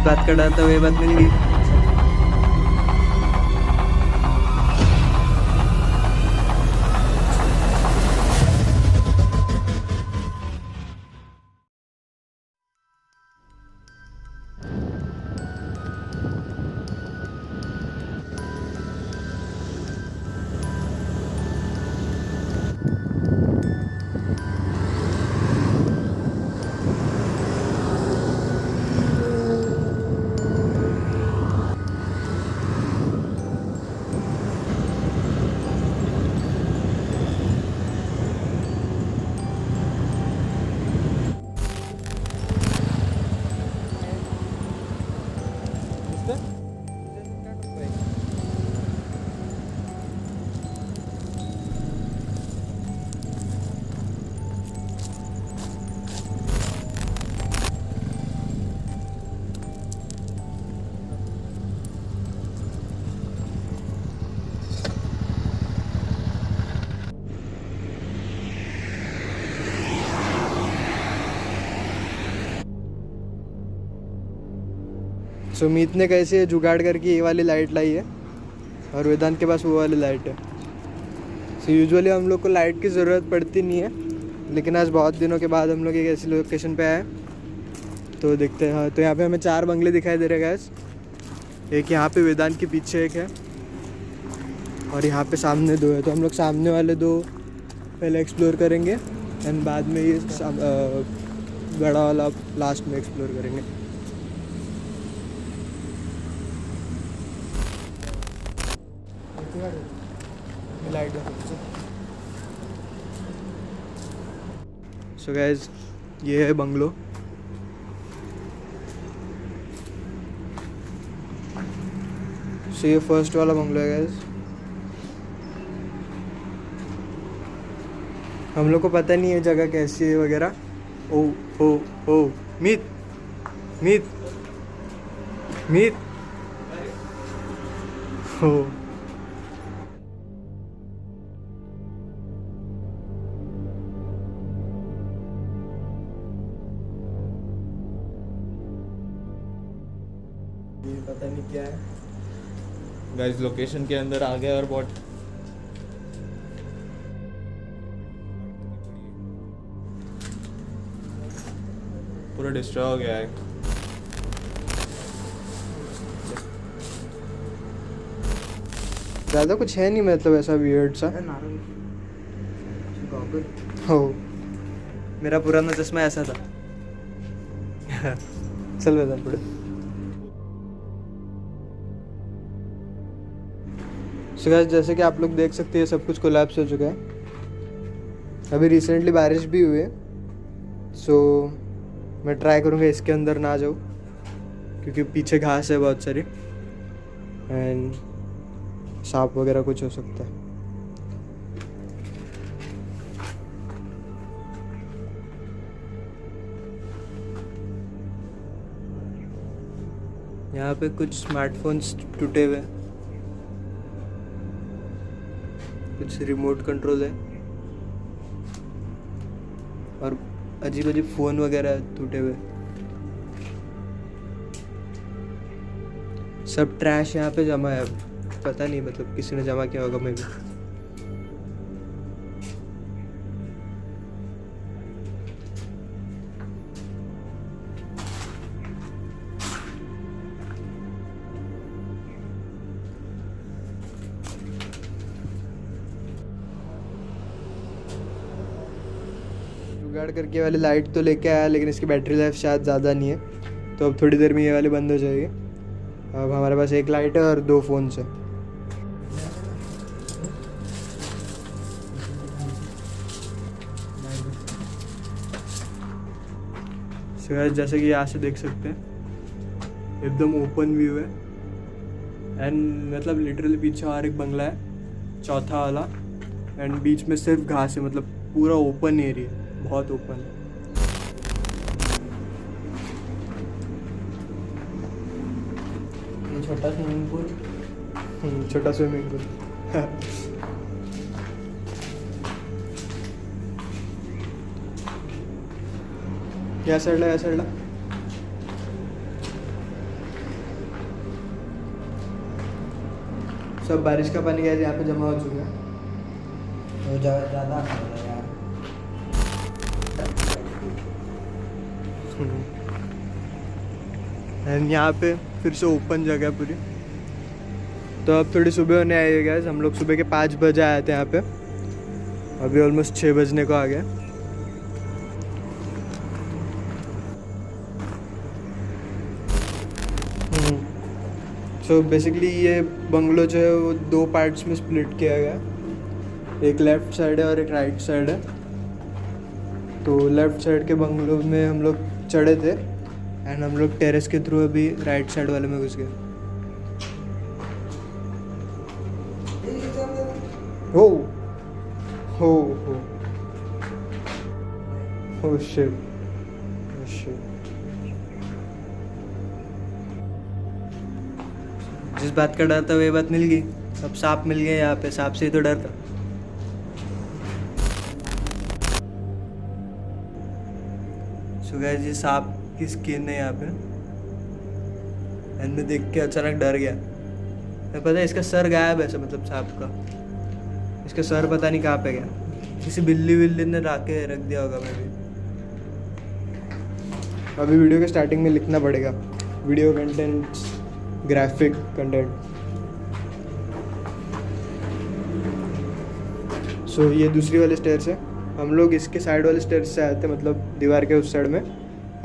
बात कर रहा था वो बात नहीं हुई। सुमित ने कैसे जुगाड़ करके ये वाली लाइट लाई है और वेदांत के पास वो वाली लाइट है। सो यूजुअली हम लोग को लाइट की ज़रूरत पड़ती नहीं है, लेकिन आज बहुत दिनों के बाद हम लोग एक ऐसी लोकेशन पे आए तो देखते हैं। तो यहाँ पे हमें 4 बंगले दिखाई दे रहे हैं गैस। एक यहाँ पे वेदांत के पीछे एक है और यहाँ पे सामने 2 है। तो हम लोग सामने वाले 2 पहले एक्सप्लोर करेंगे एंड बाद में ये बड़ा वाला लास्ट में एक्सप्लोर करेंगे। सो गाइज ये है बंगलो। सो ये फर्स्ट वाला बंगलो है गाइज। हम लोग को पता नहीं है जगह कैसी है वगैरह। ओ ओ ओ मीत मीत मीत हो ये पता नहीं क्या है गाइस। लोकेशन के अंदर आ गए और बहुत पूरा डिस्ट्रॉय हो गया है। ज़्यादा कुछ है नहीं, मतलब ऐसा वियर्ड सा। हो मेरा पुराना चश्मा ऐसा था। चल वेदांत पड़े। सो गाइस जैसे कि आप लोग देख सकते हैं सब कुछ कोलैप्स हो चुका है। अभी रिसेंटली बारिश भी हुई है। सो मैं ट्राई करूँगा इसके अंदर ना जाऊँ क्योंकि पीछे घास है बहुत सारी एंड सांप वगैरह कुछ हो सकता है। यहाँ पे कुछ स्मार्टफोन्स टूटे हुए हैं, कुछ रिमोट कंट्रोल है और अजीब अजीब फ़ोन वगैरह टूटे हुए। सब ट्रैश यहाँ पे जमा है। पता नहीं मतलब किसी ने जमा किया होगा मे भी। जुगाड़ करके वाली लाइट तो लेके आया, लेकिन इसकी बैटरी लाइफ शायद ज़्यादा नहीं है, तो अब थोड़ी देर में ये वाली बंद हो जाएगी। अब हमारे पास 1 लाइट है और 2 फ़ोन्स है। जैसे कि यहाँ से देख सकते हैं एकदम ओपन व्यू है एंड मतलब लिटरली पीछे और एक बंगला है, चौथा वाला, एंड बीच में सिर्फ घास है। मतलब पूरा ओपन एरिया, बहुत ओपन है। ये छोटा स्विमिंग पूल, छोटा स्विमिंग पूल। या साइडला सब बारिश का पानी गैस यहाँ पे जमा हो चुका है। तो ज़्यादा हो रहा है यार। एंड यहाँ पे फिर से ओपन जगह है पूरी। तो अब थोड़ी सुबह होने आई है गैस। हम लोग सुबह के 5 बजे आए थे यहाँ पे, अभी ऑलमोस्ट 6 बजने को आ गया। सो बेसिकली ये बंगलो जो है वो 2 पार्ट्स में स्प्लिट किया गया, एक लेफ़्ट साइड है और एक राइट साइड है। तो लेफ़्ट साइड के बंगलो में हम लोग चढ़े थे एंड हम लोग टेरेस के थ्रू अभी राइट साइड वाले में घुस गए। हो हो हो हो शिट, oh shit। जिस बात का डर था वही बात मिल गई। अब सांप मिल गए यहाँ पे, सांप से ही तो डर था। सो गाइस ये सांप की स्किन है यहाँ पे एंड मैं देख के अचानक डर गया। मैं पता है इसका सर गायब है ऐसा, मतलब सांप का इसका सर पता नहीं कहाँ पे गया। किसी बिल्ली विल्ली ने ला के रख दिया होगा मैं भी। अभी वीडियो के स्टार्टिंग में लिखना पड़ेगा वीडियो कंटेंट्स, ग्राफिक कंटेंट। सो ये दूसरी वाली स्टेयर्स है। हम लोग इसके साइड वाले स्टेयर्स से आए थे, मतलब दीवार के उस साइड में,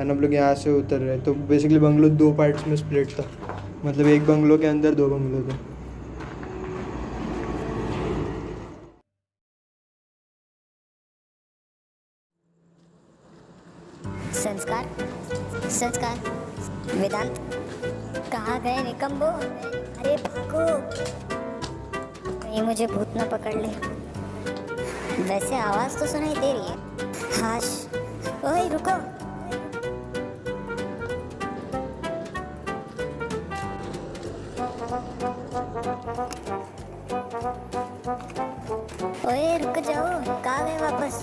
एंड हम लोग यहाँ से उतर रहे। तो बेसिकली बंगलो 2 पार्ट्स में स्प्लिट था, मतलब एक बंगलो के अंदर 2 बंगलो थे। संस्कार संस्कार वेदांत कहाँ गए निकम्बो? अरे भागो, कहीं मुझे भूत न पकड़ ले। वैसे आवाज तो सुनाई दे रही है। हाश, ओए रुको। ओए रुक जाओ, कहाँ गए वापस?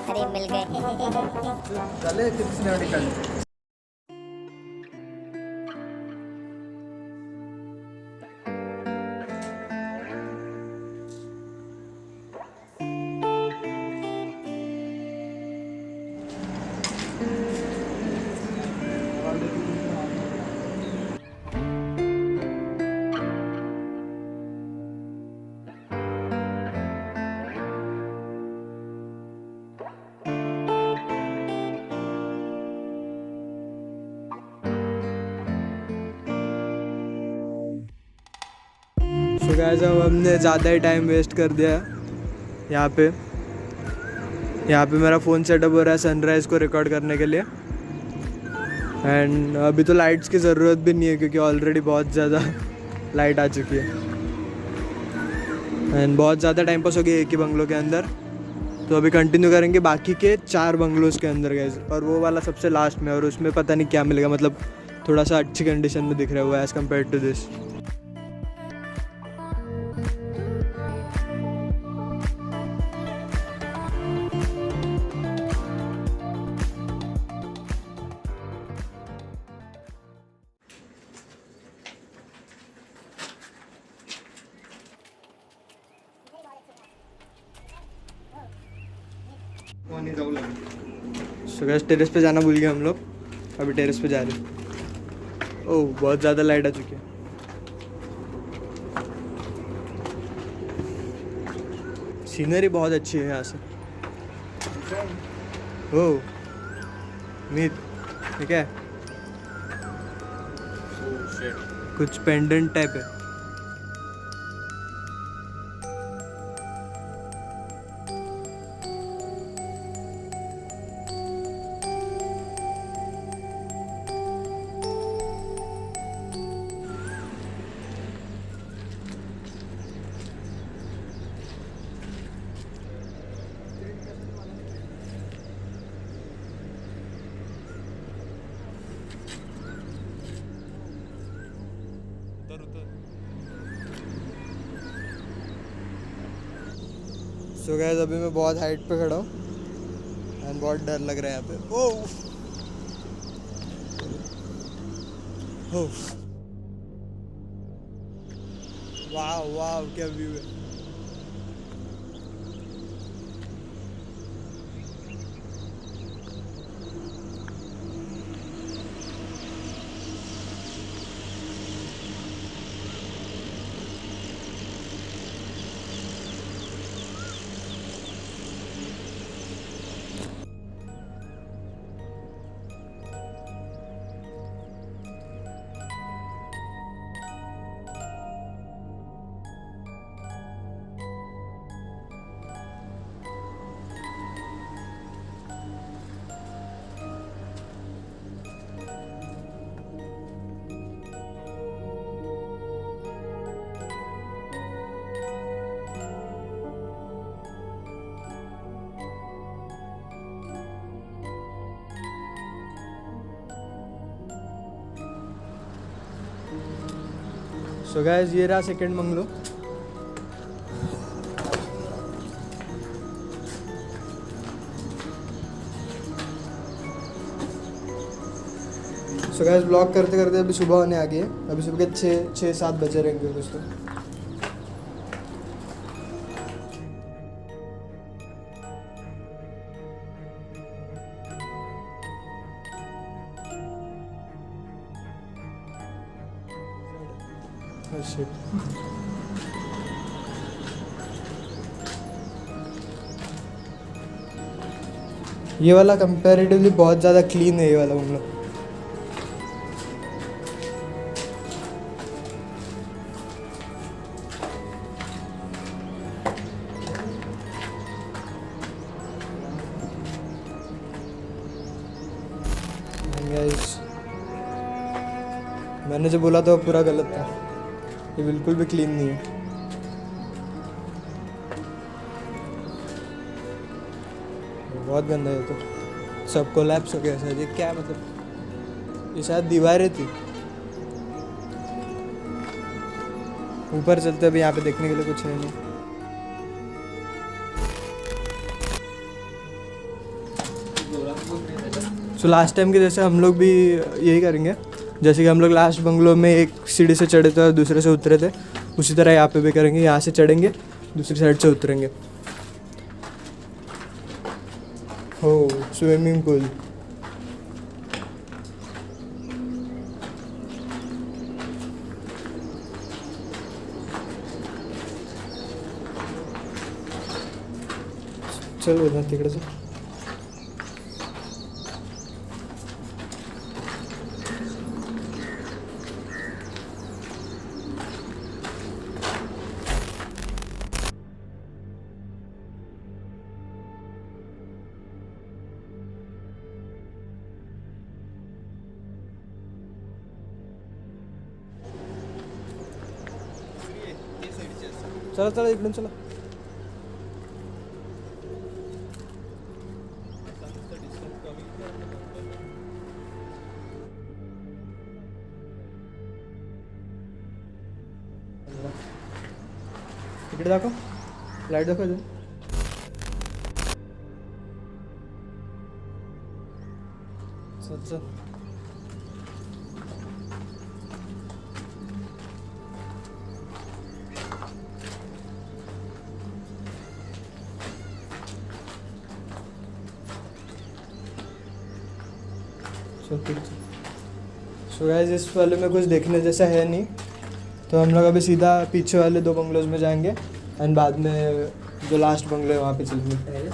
अरे मिल गए। चले किसने निकल। सो गाइस अब हमने ज़्यादा ही टाइम वेस्ट कर दिया यहाँ पे। यहाँ पे मेरा फ़ोन सेटअप हो रहा है सनराइज़ को रिकॉर्ड करने के लिए। एंड अभी तो लाइट्स की ज़रूरत भी नहीं है क्योंकि ऑलरेडी बहुत ज़्यादा लाइट आ चुकी है एंड बहुत ज़्यादा टाइम पास हो गया एक ही बंगलो के अंदर। तो अभी कंटिन्यू करेंगे बाकी के 4 बंगलोज़ के अंदर गाइस, और वो वाला सबसे लास्ट में, और उसमें पता नहीं क्या मिलेगा, मतलब थोड़ा सा अच्छी कंडीशन में दिख रहा है वो as compare to this. So guys terrace पे जाना भूल गए हम लोग, अभी टेरेस पे जा रहे हैं। ओह बहुत ज़्यादा लाइट आ चुकी है। सीनरी बहुत अच्छी है यहाँ से। ओह मीत ठीक है, कुछ पेंडेंट टाइप है। सो गाइस अभी मैं बहुत हाइट पे खड़ा हूँ एंड बहुत डर लग रहा है यहाँ पे। ओह वाह वाह क्या व्यू है। सो गाइस ये रहा second bungalow. So guys blog करते करते अभी सुबह होने आ गई है। अभी सुबह के 6-7 बजे रहेंगे कुछ तो। Oh, shit. ये वाला कंपैरेटिवली बहुत ज़्यादा क्लीन है ये वाला बंगला। Guys, मैंने जो बोला था वो पूरा गलत था। ये बिल्कुल भी क्लीन नहीं है। बहुत गंदा है तो। सब कोलैप्स हो गया शायद। ये क्या मतलब, ये शायद दीवारें थी। ऊपर चलते अभी, यहाँ पे देखने के लिए कुछ है नहीं। सो लास्ट टाइम के जैसे हम लोग भी यही करेंगे। जैसे कि हम लोग लास्ट बंगलो में एक सीढ़ी से चढ़े थे और दूसरे से उतरे थे, उसी तरह यहाँ पे भी करेंगे। यहाँ से चढ़ेंगे, दूसरी साइड से उतरेंगे। हो स्विमिंग पूल। चलो ना तिकडे से। चला चला इकडून चला। इकडे दाखव, लाईट दाखव इथून। चल चल। सो गाइस इस वाले में कुछ देखने जैसा है नहीं, तो हम लोग अभी सीधा पीछे वाले 2 बंगलोज में जाएंगे एंड बाद में जो लास्ट बंगलो है वहाँ पे चलेंगे।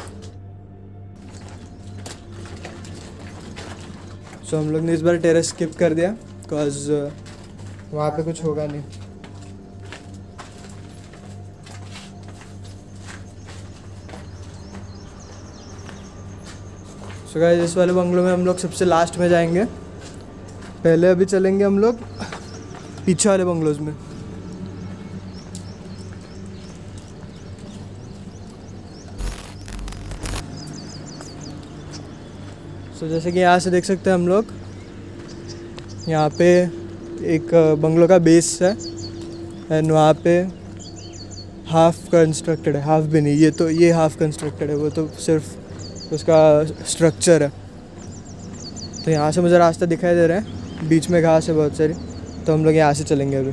सो हम लोग ने इस बार टेरेस स्किप कर दिया बिकॉज वहाँ पे कुछ होगा नहीं। सो गाइस इस वाले बंगलो में हम लोग सबसे लास्ट में जाएंगे। पहले अभी चलेंगे हम लोग पीछे वाले बंगलोज में। सो जैसे कि यहाँ से देख सकते हैं हम लोग, यहाँ पे एक बंगलो का बेस है एंड वहाँ पे हाफ कंस्ट्रक्टेड है, हाफ भी नहीं, ये हाफ कंस्ट्रक्टेड है, वो तो सिर्फ उसका स्ट्रक्चर है। तो यहाँ से मुझे रास्ता दिखाई दे रहा है, बीच में घास है बहुत सारी, तो हम लोग यहाँ से चलेंगे अभी।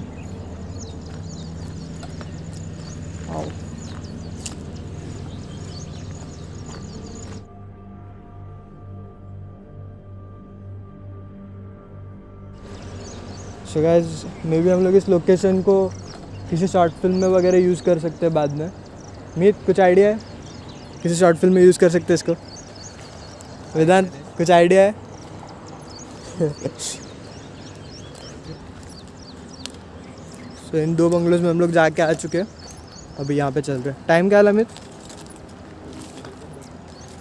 सो गाइस मे बी हम लोग इस लोकेशन को किसी शॉर्ट फिल्म में वगैरह यूज़ कर सकते हैं बाद में। मीत कुछ आइडिया है? किसी शॉर्ट फिल्म में यूज़ कर सकते हैं इसको? वेदांत कुछ आइडिया है? सो इन 2 बंगलोज में हम लोग जाके आ चुके हैं, अभी यहाँ पे चल रहे हैं। टाइम क्या है अमित?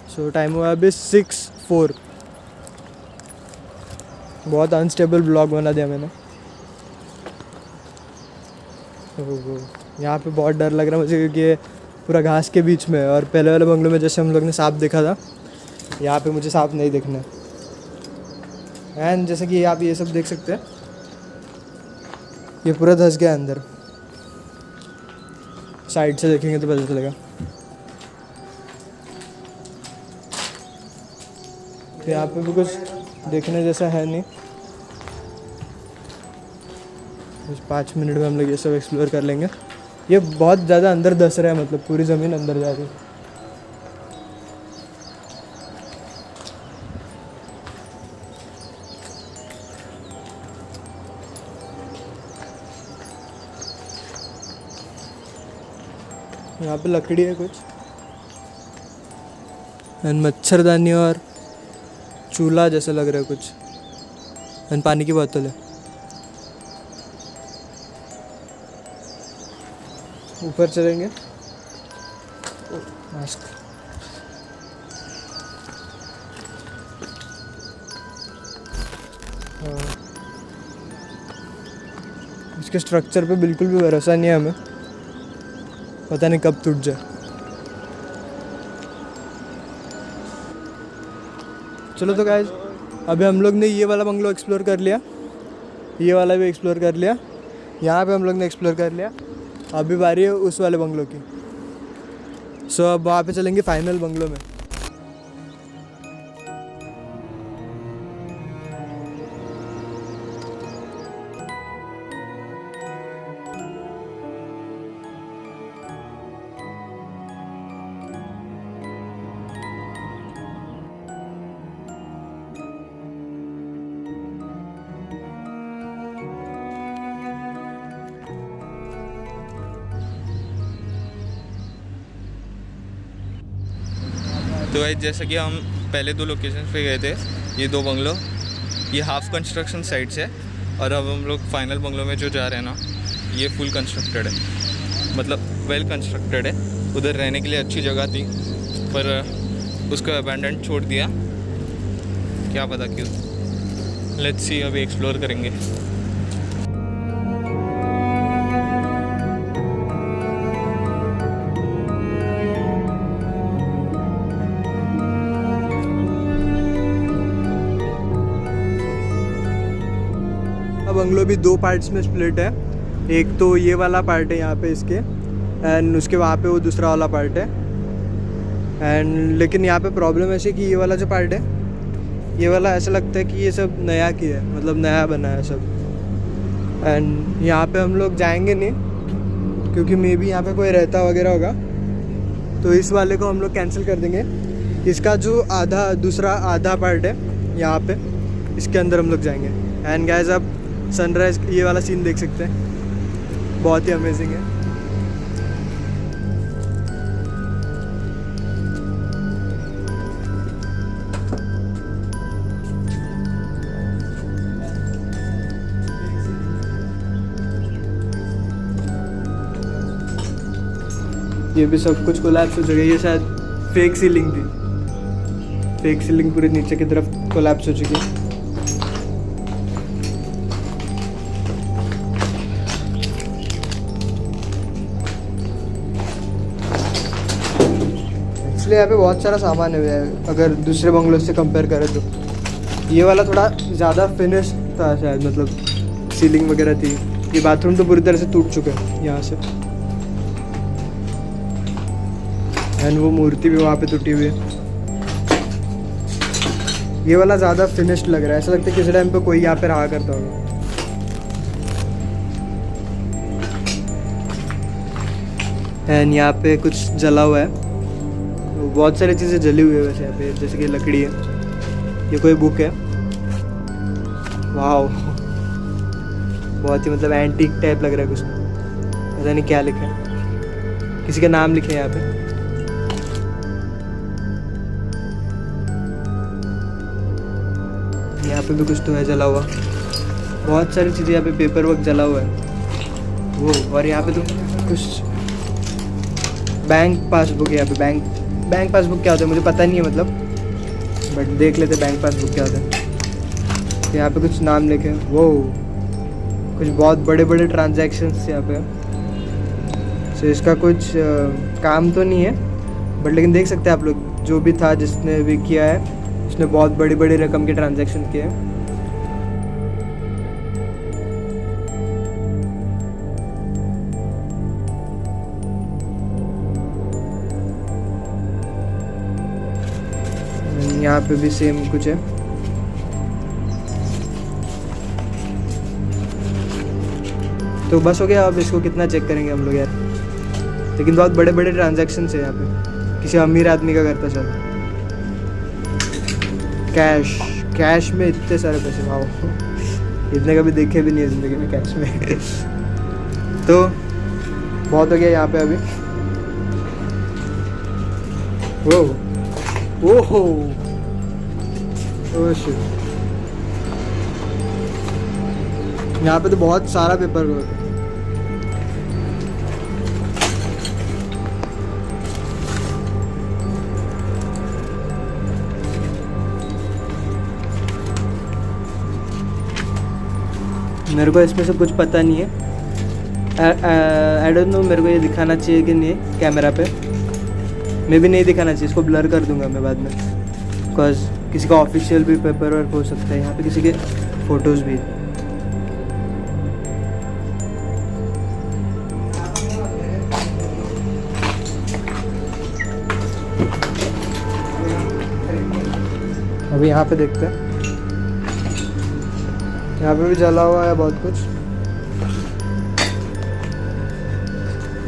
सो टाइम हुआ अभी 6:04। बहुत अनस्टेबल ब्लॉग बना दिया मैंने। यहाँ पे बहुत डर लग रहा है मुझे, क्योंकि ये पूरा घास के बीच में है, और पहले वाले बंगलों में जैसे हम लोग ने सांप देखा था, यहाँ पे मुझे सांप नहीं देखना है। एंड जैसे कि आप ये सब देख सकते हैं, ये पूरा धंस गया अंदर। साइड से देखेंगे तो पता चलेगा। तो यहाँ पे भी कुछ देखने जैसा है नहीं। कुछ 5 मिनट में हम लोग ये सब एक्सप्लोर कर लेंगे। ये बहुत ज़्यादा अंदर धंस रहा है, मतलब पूरी ज़मीन अंदर जा रही है। यहाँ पे लकड़ी है कुछ, एंड मच्छरदानी और चूल्हा जैसा लग रहा है कुछ, एंड पानी की बोतल है। ऊपर चलेंगे। मास्क। इसके स्ट्रक्चर पे बिल्कुल भी भरोसा नहीं है हमें, पता नहीं कब टूट जाए। चलो तो गाइस, अभी हम लोग ने ये वाला बंगलो एक्सप्लोर कर लिया, ये वाला भी एक्सप्लोर कर लिया, यहाँ पे हम लोग ने एक्सप्लोर कर लिया। अभी बारी है उस वाले बंगलो की। सो अब वहाँ पे चलेंगे फाइनल बंगलो में। तो भाई जैसा कि हम पहले 2 लोकेशन पे गए थे, ये 2 बंगलो, ये हाफ कंस्ट्रक्शन साइट्स है, और अब हम लोग फाइनल बंगलो में जो जा रहे हैं ना, ये फुल कंस्ट्रक्टेड है, मतलब वेल कंस्ट्रक्टेड है। उधर रहने के लिए अच्छी जगह थी, पर उसको अबैंडन छोड़ दिया, क्या पता क्यों। लेट्स सी, अभी एक्सप्लोर करेंगे। बंगलो भी 2 पार्ट्स में स्प्लिट है। एक तो ये वाला पार्ट है यहाँ पे इसके, एंड उसके वहाँ पे वो दूसरा वाला पार्ट है। एंड लेकिन यहाँ पे प्रॉब्लम ऐसी कि ये वाला जो पार्ट है, ये वाला ऐसा लगता है कि ये सब नया किया है, मतलब नया बना है सब। एंड यहाँ पे हम लोग जाएंगे नहीं, क्योंकि मे बी यहाँ पे कोई रहता वगैरह होगा, तो इस वाले को हम लोग कैंसिल कर देंगे। इसका जो दूसरा आधा पार्ट है यहाँ पे, इसके अंदर हम लोग जाएंगे। एंड गाइस अब सनराइज़ ये वाला सीन देख सकते हैं, बहुत ही अमेजिंग है। ये भी सब कुछ कोलैप्स हो चुका है। ये शायद फेक सीलिंग थी, फेक सीलिंग पूरी नीचे की तरफ कोलैप्स हो चुकी है। इसलिए यहाँ पे बहुत सारा सामान है, अगर दूसरे बंगलों से कंपेयर करें तो। ये वाला थोड़ा ज़्यादा फिनिश था शायद, मतलब सीलिंग वगैरह थी। ये बाथरूम तो पूरी तरह से टूट चुका है यहाँ से, एंड वो मूर्ति भी वहाँ पे टूटी हुई है। ये वाला ज़्यादा फिनिश्ड लग रहा है, ऐसा लगता है किसी टाइम पे कोई यहाँ पे रहा करता होगा। एंड यहाँ पे कुछ जला हुआ है, बहुत सारी चीज़ें जली हुई है वैसे यहाँ पे, जैसे कि लकड़ी है, ये कोई बुक है। वाह, बहुत ही मतलब एंटीक टाइप लग रहा है कुछ, पता नहीं क्या लिखा है, किसी का नाम लिखे हैं यहाँ पे। यहाँ पे भी कुछ तो है जला हुआ, बहुत सारी चीज़ें यहाँ पे, पेपर वर्क जला हुआ है वो। और यहाँ पे तो कुछ बैंक पासबुक है यहाँ पे। बैंक पासबुक क्या होता है मुझे पता नहीं है मतलब, बट देख लेते बैंक पासबुक क्या होता है। तो यहाँ पे कुछ नाम लिखे हैं, वो कुछ बहुत बड़े बड़े ट्रांजैक्शंस यहाँ पे। सो इसका कुछ काम तो नहीं है, बट लेकिन देख सकते हैं आप लोग, जो भी था जिसने भी किया है उसने बहुत बड़ी बड़ी रकम के ट्रांजैक्शन किए हैं। यहाँ पे भी सेम कुछ है। तो बस हो गया, अब इसको कितना चेक करेंगे हम लोग यार। लेकिन बहुत बड़े बड़े ट्रांजैक्शन है यहाँ पे, किसी अमीर आदमी का करता शायद। कैश में इतने सारे पैसे, वाओ, इतने कभी देखे भी नहीं है ज़िंदगी में कैश में। तो बहुत हो गया यहाँ पे अभी। ओहो ओह शिट, यहाँ पे तो बहुत सारा पेपर वर्क है। मेरे को इसमें से कुछ पता नहीं है, आई डोंट नो मेरे को ये दिखाना चाहिए कि नहीं कैमरा पे। मैं भी नहीं दिखाना चाहिए, इसको ब्लर कर दूंगा मैं बाद में, बिकॉज किसी का ऑफिशियल भी पेपर वर्क हो सकता है यहाँ पे, किसी के फोटोज़ भी। अभी यहाँ पे देखते हैं, यहाँ पे भी जला हुआ है बहुत कुछ।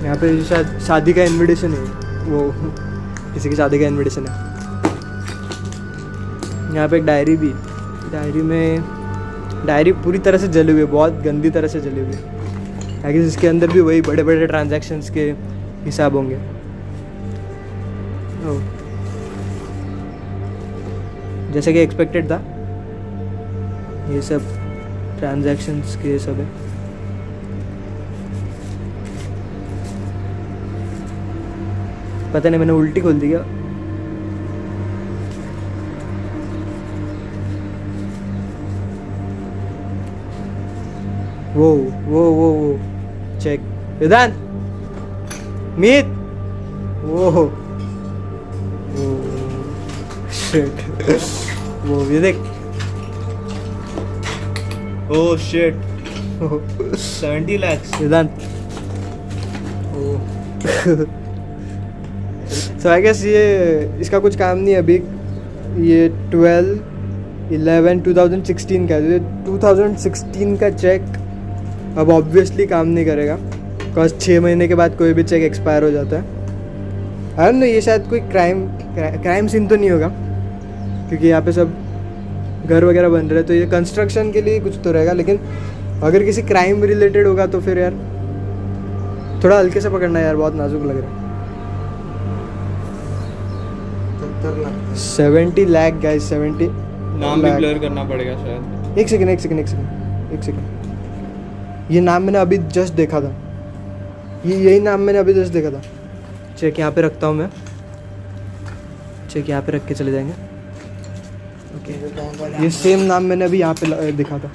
यहाँ पे शायद शादी का इनविटेशन है, वो किसी की शादी का इनविटेशन है। यहाँ पे एक डायरी भी, डायरी पूरी तरह से जली हुई है, बहुत गंदी तरह से जली हुई है। आई गेस इसके अंदर भी वही बड़े बड़े ट्रांजैक्शंस के हिसाब होंगे। जैसे कि एक्सपेक्टेड था, ये सब ट्रांजैक्शंस के सब है। पता नहीं मैंने उल्टी खोल दी क्या। वो चेक वेदांत मीत, वो शिट, वो ये देख, oh shit, 70 lakhs Vedant. So I guess ये इसका कुछ काम नहीं है अभी। ये 12/11/2016 का है, 2016 का चेक अब ऑब्वियसली काम नहीं करेगा, बिकॉज 6 महीने के बाद कोई भी चेक एक्सपायर हो जाता है। आई डोंट नो, ये शायद कोई क्राइम सीन तो नहीं होगा, क्योंकि यहाँ पे सब घर वगैरह बन रहे हैं, तो ये कंस्ट्रक्शन के लिए कुछ तो रहेगा। लेकिन अगर किसी क्राइम रिलेटेड होगा तो फिर यार थोड़ा हल्के से पकड़ना यार, बहुत नाजुक लग रहा है। 70 लाख गाइस, 70 नाम भी ब्लर करना पड़ेगा शायद। एक सेकंड, ये नाम मैंने अभी जस्ट देखा था, यही नाम मैंने अभी जस्ट देखा था। चेक यहाँ पे रखता हूँ मैं, चेक यहाँ पे रख के चले जाएंगे। ओके, ये सेम नाम मैंने अभी यहाँ पे देखा था।